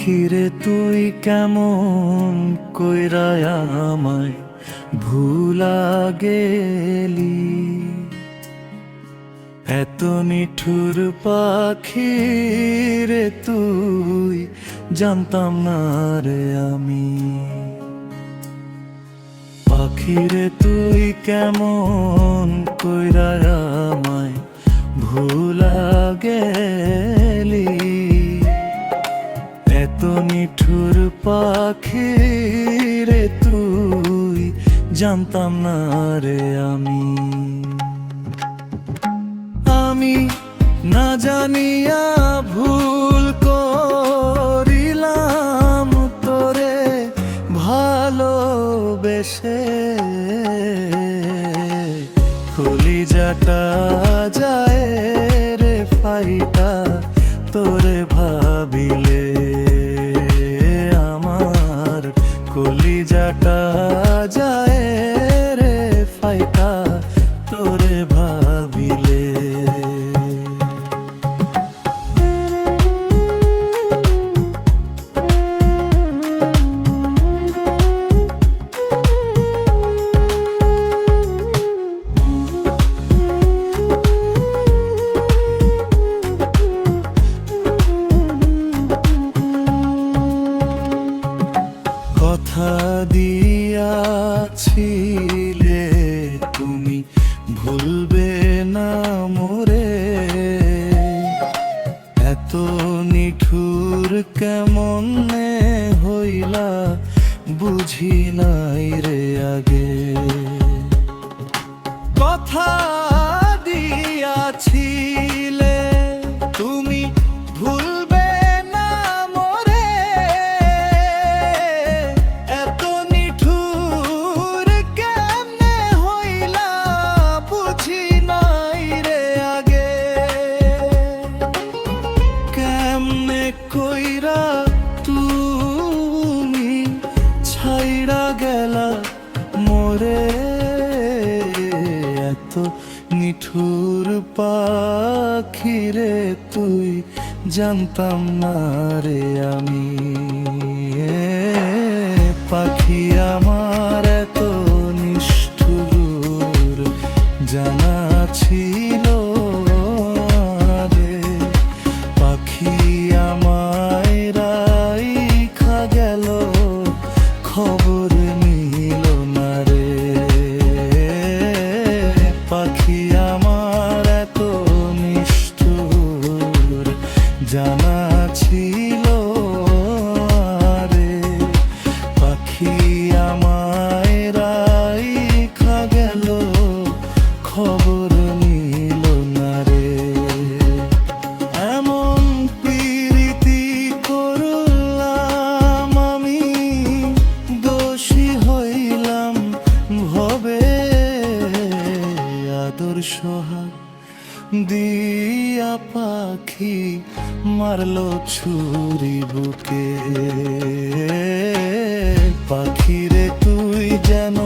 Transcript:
পাখিরে তুই কেমন কইরা আমায় ভুলা গেলি, এত নিঠুর পাখিরে তুই জানতাম না রে আমি। পাখিরে তুই কেমন কইরা আমায় ভুলা গেলি, এত নিঠুর পাখিরে তুই জানতাম না রে আমি। আমি না জানিয়া ভুল করিলাম তোরে ভালোবেসে, কলিজাটা যায় রে ফাইটা তোরে ভাবিলে, আমার কলিজাটা যায় রে ফাইটা তোরে ভাবিলে। কথা দিয়াছিলে তুমি ভুলবে না মোরে, এত নিঠুর কেমনে হইলা বুঝি নাই রে আগে। কথা দিয়াছিলে তুমি ভুলবে না মোরে, এত নিঠুর কেমনে হইলা বুঝি নাই রে আগে। কেমনে কইরা তুমি ছাইড়া গেলা মোরে, এত নিঠুর পাখিরে তুই জানতাম না রে আমি। পাখি আমার এত নিষ্ঠুর জানা ছিল রে, পাখি আমায় রাইখা গেল খবর নিল না রে। পাখি আমার এত নিষ্ঠুর জানা ছিল রে, পাখি আমায় রাইখা গেল খবর নিল না রে। এমন প্রীতি করলাম আমি, দোষী হইলাম ভবে, আদর সোহাগ দিয়া পাখি মারলো ছুরি বুকে। পাখিরে তুই যেন